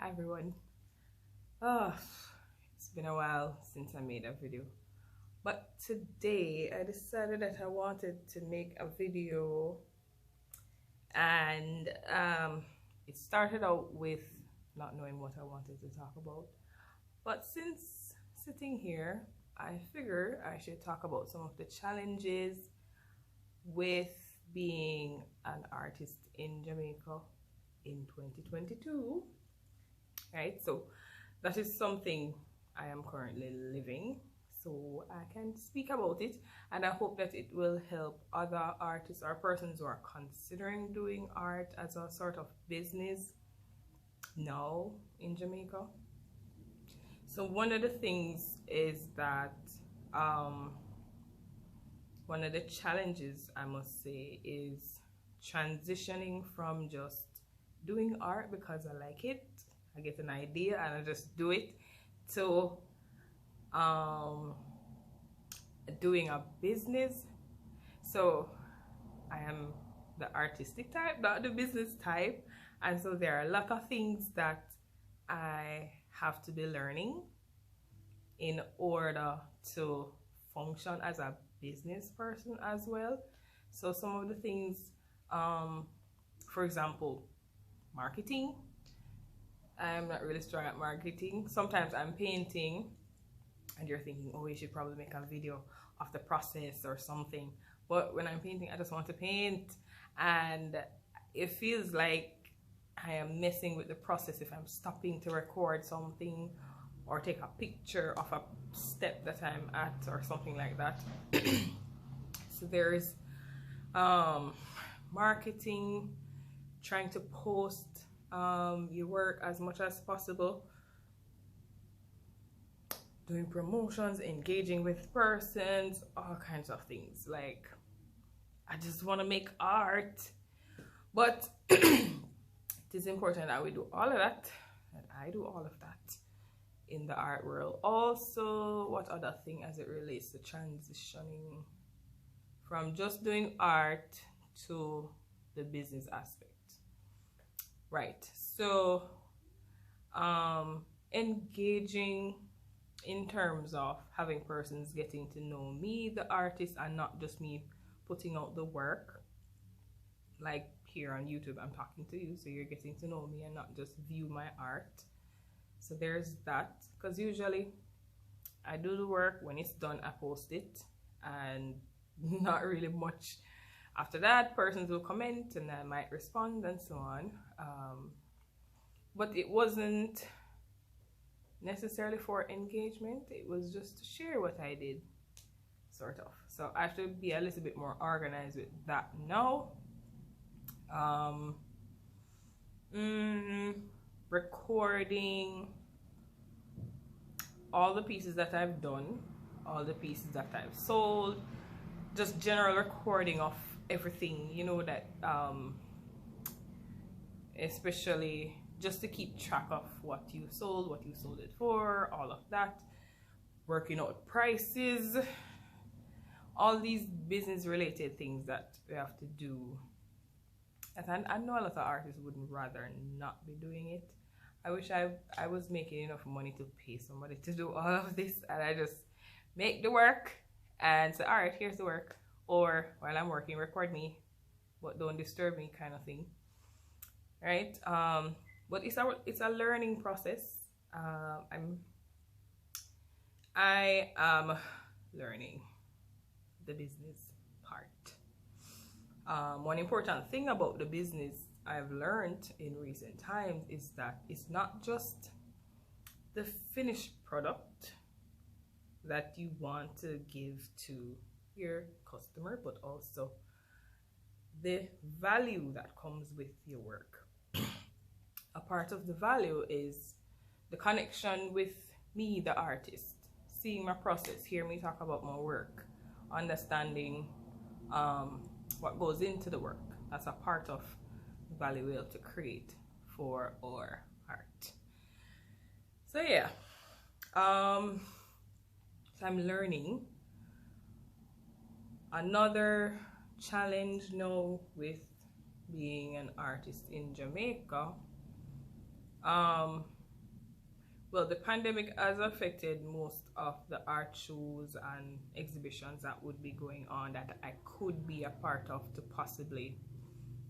Hi everyone. Oh, it's been a while since I made a video, but today I decided that I wanted to make a video, and it started out with not knowing what I wanted to talk about. But since sitting here, I figure I should talk about some of the challenges with being an artist in Jamaica in 2022. Right, so that is something I am currently living, so I can speak about it, and I hope that it will help other artists or persons who are considering doing art as a sort of business now in Jamaica. So one of the things is that one of the challenges, I must say, is transitioning from just doing art because I like it, I get an idea and I just do it, to doing a business. So I am the artistic type, not the business type, and so there are a lot of things that I have to be learning in order to function as a business person as well. So some of the things, for example, marketing. I'm not really strong at marketing. Sometimes I'm painting and you're thinking, oh, you should probably make a video of the process or something. But when I'm painting, I just want to paint, and it feels like I am messing with the process if I'm stopping to record something or take a picture of a step that I'm at or something like that. So there's marketing, trying to post your work as much as possible, doing promotions, engaging with persons, all kinds of things. Like, I just want to make art, but it is important that we do all of that, and I do all of that in the art world. Also, what other thing as it relates to transitioning from just doing art to the business aspect? Right, so engaging in terms of having persons getting to know me, the artist, and not just me putting out the work. Like here on YouTube, I'm talking to you, so you're getting to know me and not just view my art. So there's that, because usually I do the work, when it's done I post it, and not really much after that. Persons will comment and I might respond and so on, but it wasn't necessarily for engagement, it was just to share what I did, sort of. So I have to be a little bit more organized with that now. Recording all the pieces that I've done, all the pieces that I've sold, just general recording of everything, you know, that especially just to keep track of what you sold it for, all of that, working out prices, all these business related things that we have to do. And I know a lot of artists would rather not be doing it. I wish I was making enough money to pay somebody to do all of this, and I just make the work and say, all right, here's the work, or while I'm working, record me, but don't disturb me, kind of thing, right? But it's a learning process. I am learning the business part. One important thing about the business I've learned in recent times is that it's not just the finished product that you want to give to your customer, but also the value that comes with your work. A part of the value is the connection with me, the artist, seeing my process, hear me talk about my work, understanding what goes into the work. That's a part of the value we have to create for our art. So yeah, so I'm learning. Another challenge now with being an artist in Jamaica, Um, well, the pandemic has affected most of the art shows and exhibitions that would be going on that I could be a part of to possibly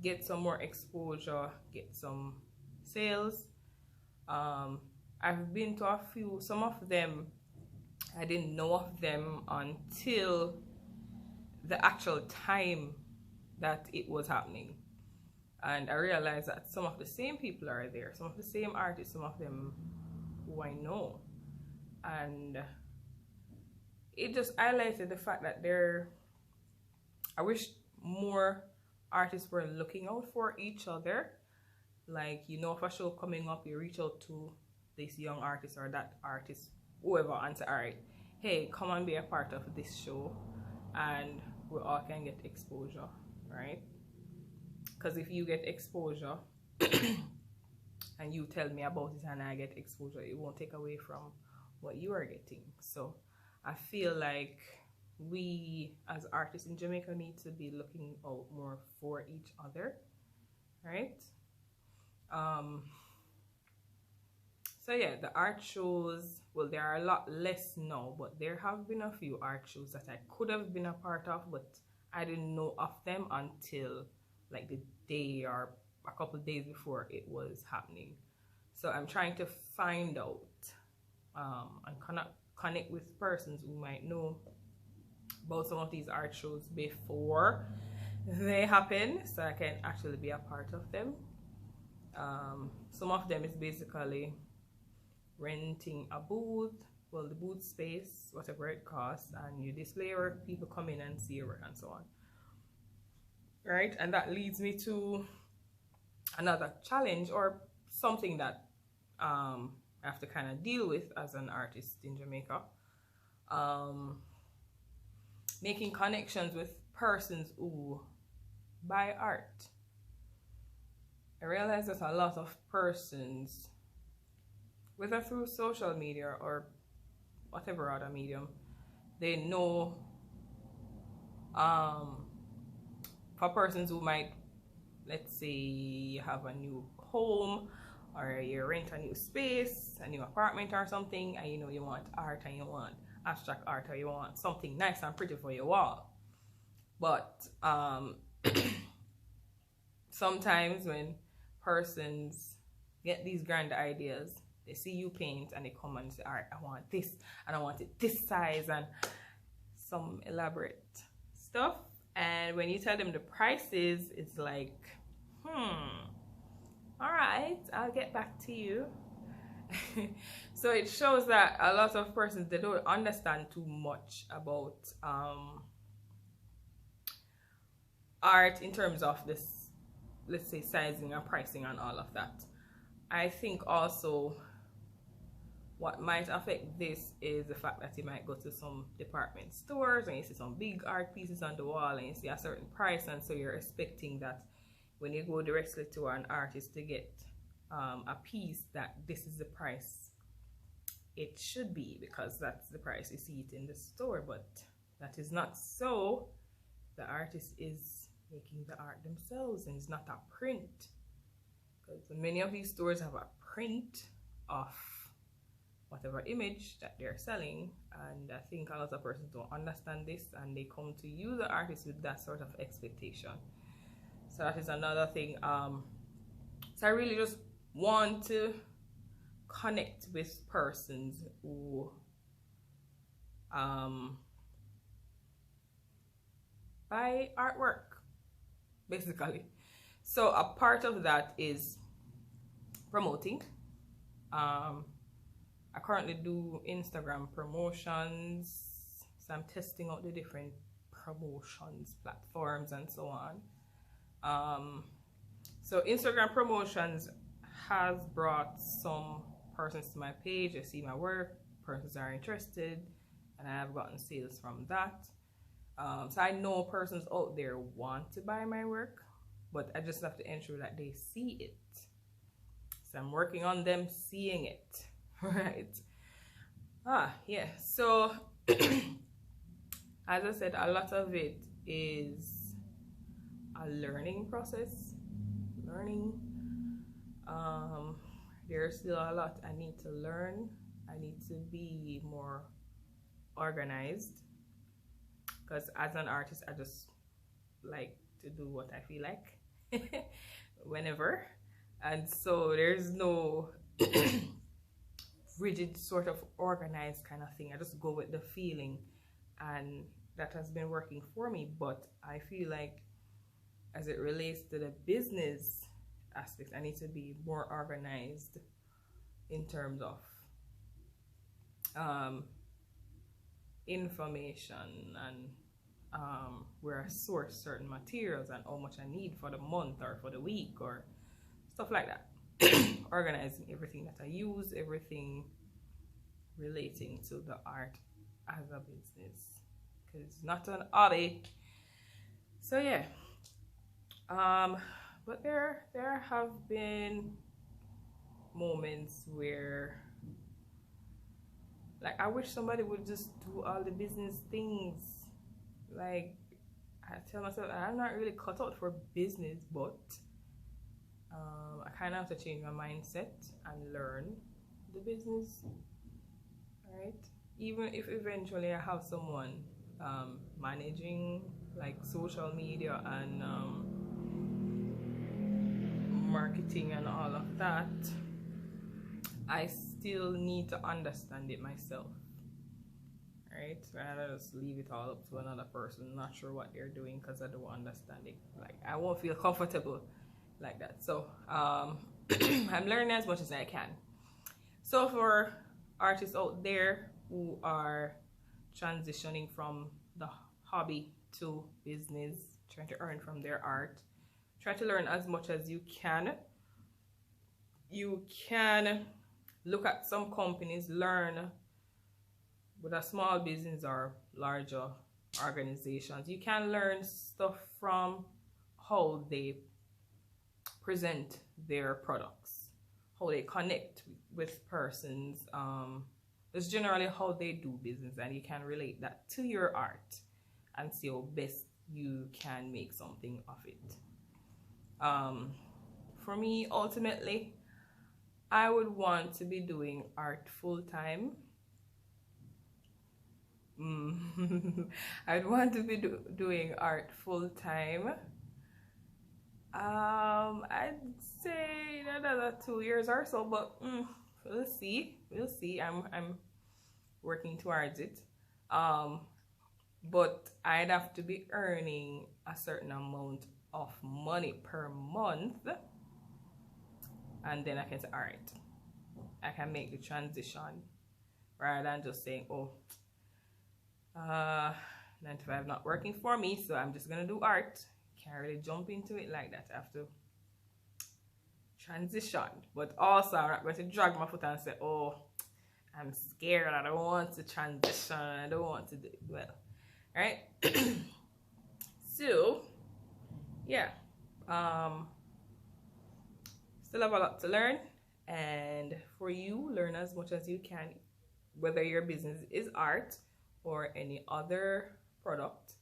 get some more exposure, get some sales. I've been to a few, some of them I didn't know of them until the actual time that it was happening. And I realized that some of the same people are there, some of the same artists, some of them who I know. And it just highlighted the fact that I wish more artists were looking out for each other. Like, you know, if a show coming up, you reach out to this young artist or that artist, whoever, and say, all right, hey, come and be a part of this show, and we all can get exposure, right? Because if you get exposure and you tell me about it and I get exposure, it won't take away from what you are getting. So I feel like we as artists in Jamaica need to be looking out more for each other, right? So yeah, the art shows, well, there are a lot less now, but there have been a few art shows that I could have been a part of, but I didn't know of them until like the day or a couple of days before it was happening. So I'm trying to find out and connect with persons who might know about some of these art shows before they happen, so I can actually be a part of them. Some of them is basically renting a booth, well, the booth space, whatever it costs, and you display your work, people come in and see your work and so on, right? And that leads me to another challenge or something that I have to kind of deal with as an artist in Jamaica. Making connections with persons who buy art. I realize that a lot of persons, whether through social media or whatever other medium, they know for persons who might, let's say you have a new home or you rent a new space, a new apartment or something, and you know you want art and you want abstract art or you want something nice and pretty for your wall. But sometimes when persons get these grand ideas, they see you paint and they come and say, all right, I want this and I want it this size and some elaborate stuff. And when you tell them the prices, it's like, all right, I'll get back to you. So it shows that a lot of persons, they don't understand too much about art in terms of this, let's say, sizing and pricing and all of that. I think also what might affect this is the fact that you might go to some department stores and you see some big art pieces on the wall and you see a certain price, and so you're expecting that when you go directly to an artist to get a piece, that this is the price it should be because that's the price you see it in the store. But that is not so. The artist is making the art themselves and it's not a print, because many of these stores have a print of whatever image that they're selling, and I think a lot of persons don't understand this and they come to you, the artist, with that sort of expectation. So that is another thing. So I really just want to connect with persons who buy artwork, basically. So a part of that is promoting. I currently do Instagram promotions, so I'm testing out the different promotions platforms and so on. So Instagram promotions has brought some persons to my page. I see my work, persons are interested, and I have gotten sales from that. So I know persons out there want to buy my work, but I just have to ensure that they see it. So I'm working on them seeing it, right? Yeah, so as I said, a lot of it is a learning process. There there's still a lot I need to learn. I need to be more organized, because as an artist, I just like to do what I feel like whenever, and so there's no rigid sort of organized kind of thing. I just go with the feeling, and that has been working for me. But I feel like as it relates to the business aspect, I need to be more organized in terms of information and where I source certain materials and how much I need for the month or for the week or stuff like that. Organizing everything that I use, everything relating to the art as a business, because it's not an hobby. So yeah, but there have been moments where, like, I wish somebody would just do all the business things. Like, I tell myself I'm not really cut out for business, but I kind of have to change my mindset and learn the business, right? Even if eventually I have someone managing like social media and marketing and all of that, I still need to understand it myself, right? Rather just leave it all up to another person, not sure what they're doing because I don't understand it. Like, I won't feel comfortable like that. So I'm learning as much as I can. So for artists out there who are transitioning from the hobby to business, trying to earn from their art, try to learn as much as you can. You can look at some companies, learn with a small business or larger organizations. You can learn stuff from how they present their products, how they connect with persons. It's generally how they do business, and you can relate that to your art and see how best you can make something of it. For me, ultimately, I would want to be doing art full-time. I'd want to be doing art full-time. I'd say another 2 years or so, but we'll see. I'm working towards it. But I'd have to be earning a certain amount of money per month, and then I can say, all right, I can make the transition rather than just saying, oh, 9 to 5 not working for me, so I'm just gonna do art. Can't really jump into it like that. I have to transition, but also I'm not going to drag my foot and say, oh, I'm scared, I don't want to transition, I don't want to do it. Well, right? So yeah, still have a lot to learn, and for you, learn as much as you can, whether your business is art or any other product.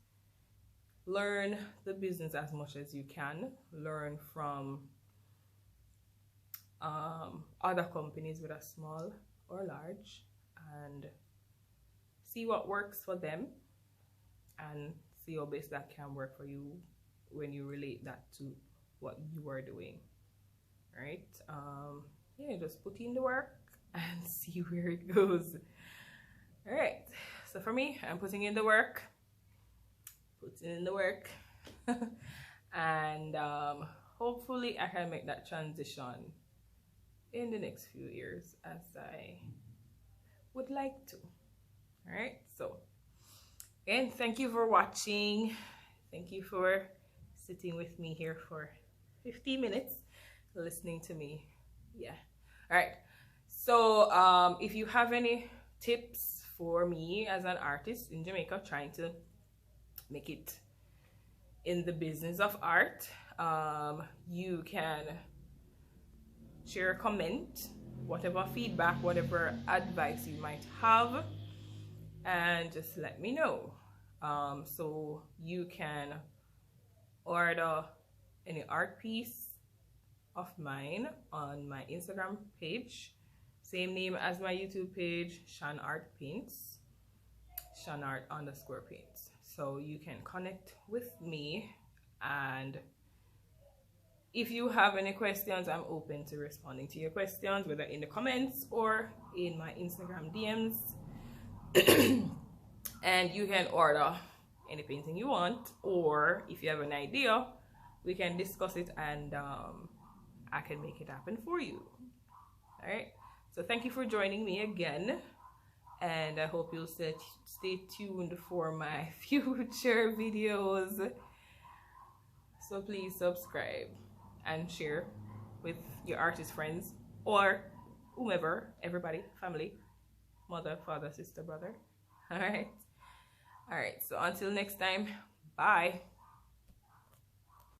Learn the business as much as you can. Learn from other companies, whether small or large, and see what works for them and see how best that can work for you when you relate that to what you are doing, right? Yeah, just put in the work and see where it goes. All right, so for me, I'm putting in the work, and hopefully I can make that transition in the next few years as I would like to. All right, so again, thank you for watching. Thank you for sitting with me here for 15 minutes listening to me. Yeah. All right, so if you have any tips for me as an artist in Jamaica trying to make it in the business of art, you can share a comment, whatever feedback, whatever advice you might have, and just let me know. So you can order any art piece of mine on my Instagram page, same name as my YouTube page, Shanart Paints, Shanart_paints. So you can connect with me, and if you have any questions, I'm open to responding to your questions, whether in the comments or in my Instagram DMs. And you can order any painting you want, or if you have an idea, we can discuss it, and I can make it happen for you. All right, so thank you for joining me again, and I hope you'll stay tuned for my future videos. So please subscribe and share with your artist friends or whomever, everybody, family, mother, father, sister, brother. All right, so until next time, bye.